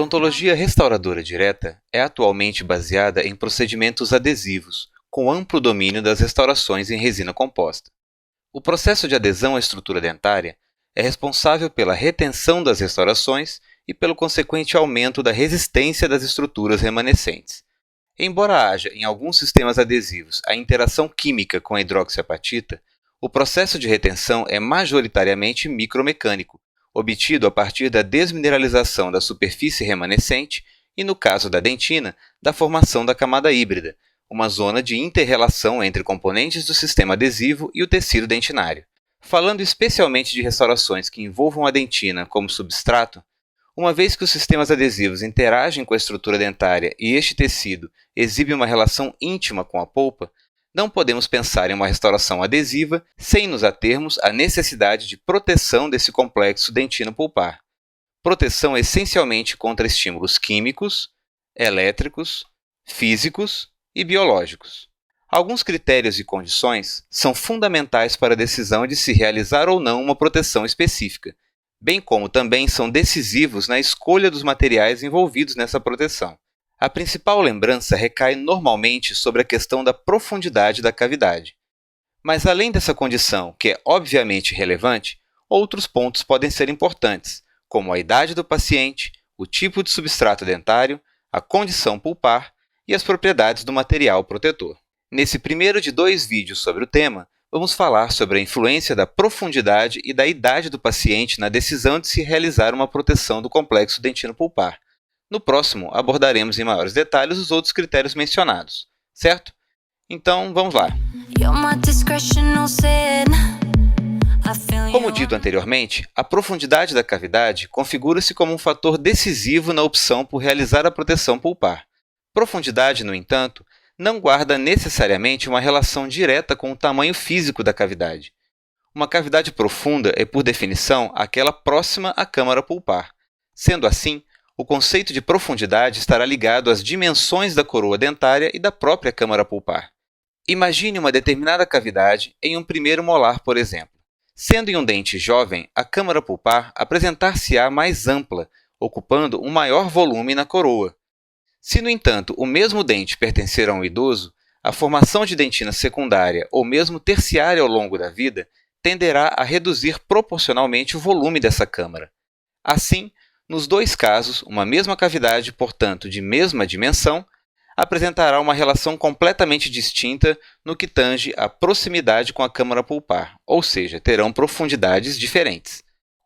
odontologia restauradora direta é atualmente baseada em procedimentos adesivos, com amplo domínio das restaurações em resina composta. O processo de adesão à estrutura dentária é responsável pela retenção das restaurações e pelo consequente aumento da resistência das estruturas remanescentes. Embora haja em alguns sistemas adesivos a interação química com a hidroxiapatita, o processo de retenção é majoritariamente micromecânico, obtido a partir da desmineralização da superfície remanescente e, no caso da dentina, da formação da camada híbrida, uma zona de inter-relação entre componentes do sistema adesivo e o tecido dentinário. Falando especialmente de restaurações que envolvam a dentina como substrato, uma vez que os sistemas adesivos interagem com a estrutura dentária e este tecido exibe uma relação íntima com a polpa, não podemos pensar em uma restauração adesiva sem nos atermos à necessidade de proteção desse complexo dentino-pulpar. Proteção essencialmente contra estímulos químicos, elétricos, físicos e biológicos. Alguns critérios e condições são fundamentais para a decisão de se realizar ou não uma proteção específica, bem como também são decisivos na escolha dos materiais envolvidos nessa proteção. A principal lembrança recai normalmente sobre a questão da profundidade da cavidade. Mas além dessa condição, que é obviamente relevante, outros pontos podem ser importantes, como a idade do paciente, o tipo de substrato dentário, a condição pulpar e as propriedades do material protetor. Nesse primeiro de 2 vídeos sobre o tema, vamos falar sobre a influência da profundidade e da idade do paciente na decisão de se realizar uma proteção do complexo dentino-pulpar. No próximo, abordaremos em maiores detalhes os outros critérios mencionados, certo? Então, vamos lá. Como dito anteriormente, a profundidade da cavidade configura-se como um fator decisivo na opção por realizar a proteção pulpar. Profundidade, no entanto, não guarda necessariamente uma relação direta com o tamanho físico da cavidade. Uma cavidade profunda é, por definição, aquela próxima à câmara pulpar. Sendo assim, o conceito de profundidade estará ligado às dimensões da coroa dentária e da própria câmara pulpar. Imagine uma determinada cavidade em um primeiro molar, por exemplo. Sendo em um dente jovem, a câmara pulpar apresentar-se-á mais ampla, ocupando um maior volume na coroa. Se, no entanto, o mesmo dente pertencer a um idoso, a formação de dentina secundária ou mesmo terciária ao longo da vida tenderá a reduzir proporcionalmente o volume dessa câmara. Assim, nos 2 casos, uma mesma cavidade, portanto, de mesma dimensão, apresentará uma relação completamente distinta no que tange à proximidade com a câmara pulpar, ou seja, terão profundidades diferentes.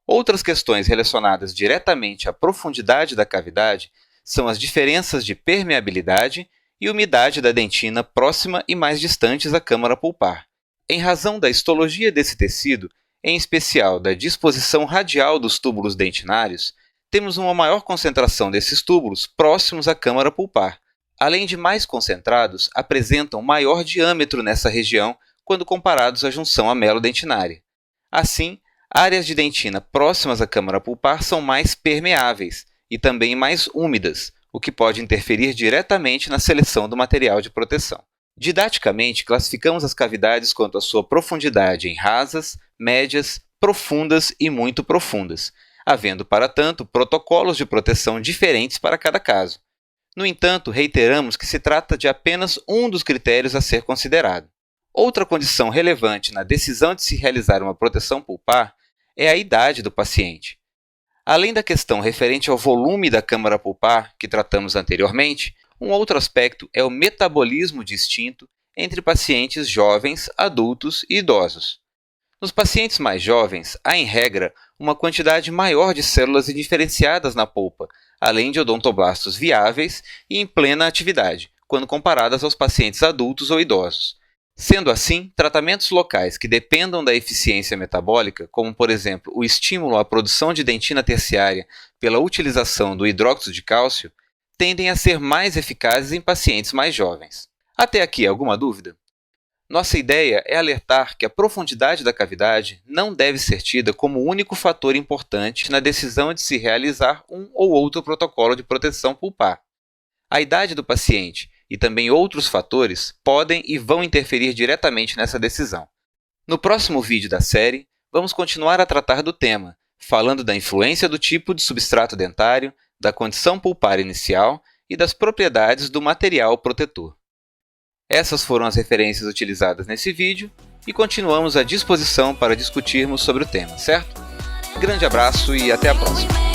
Outras questões relacionadas diretamente à profundidade da cavidade são as diferenças de permeabilidade e umidade da dentina próxima e mais distantes à câmara pulpar. Em razão da histologia desse tecido, em especial da disposição radial dos túbulos dentinários, temos uma maior concentração desses túbulos próximos à câmara pulpar. Além de mais concentrados, apresentam maior diâmetro nessa região quando comparados à junção amelo-dentinária. Assim, áreas de dentina próximas à câmara pulpar são mais permeáveis e também mais úmidas, o que pode interferir diretamente na seleção do material de proteção. Didaticamente, classificamos as cavidades quanto à sua profundidade em rasas, médias, profundas e muito profundas, havendo, para tanto, protocolos de proteção diferentes para cada caso. No entanto, reiteramos que se trata de apenas um dos critérios a ser considerado. Outra condição relevante na decisão de se realizar uma proteção pulpar é a idade do paciente. Além da questão referente ao volume da câmara pulpar, que tratamos anteriormente, um outro aspecto é o metabolismo distinto entre pacientes jovens, adultos e idosos. Nos pacientes mais jovens, há, em regra, uma quantidade maior de células indiferenciadas na polpa, além de odontoblastos viáveis e em plena atividade, quando comparadas aos pacientes adultos ou idosos. Sendo assim, tratamentos locais que dependam da eficiência metabólica, como por exemplo o estímulo à produção de dentina terciária pela utilização do hidróxido de cálcio, tendem a ser mais eficazes em pacientes mais jovens. Até aqui, alguma dúvida? Nossa ideia é alertar que a profundidade da cavidade não deve ser tida como o único fator importante na decisão de se realizar um ou outro protocolo de proteção pulpar. A idade do paciente e também outros fatores podem e vão interferir diretamente nessa decisão. No próximo vídeo da série, vamos continuar a tratar do tema, falando da influência do tipo de substrato dentário, da condição pulpar inicial e das propriedades do material protetor. Essas foram as referências utilizadas nesse vídeo e continuamos à disposição para discutirmos sobre o tema, certo? Grande abraço e até a próxima!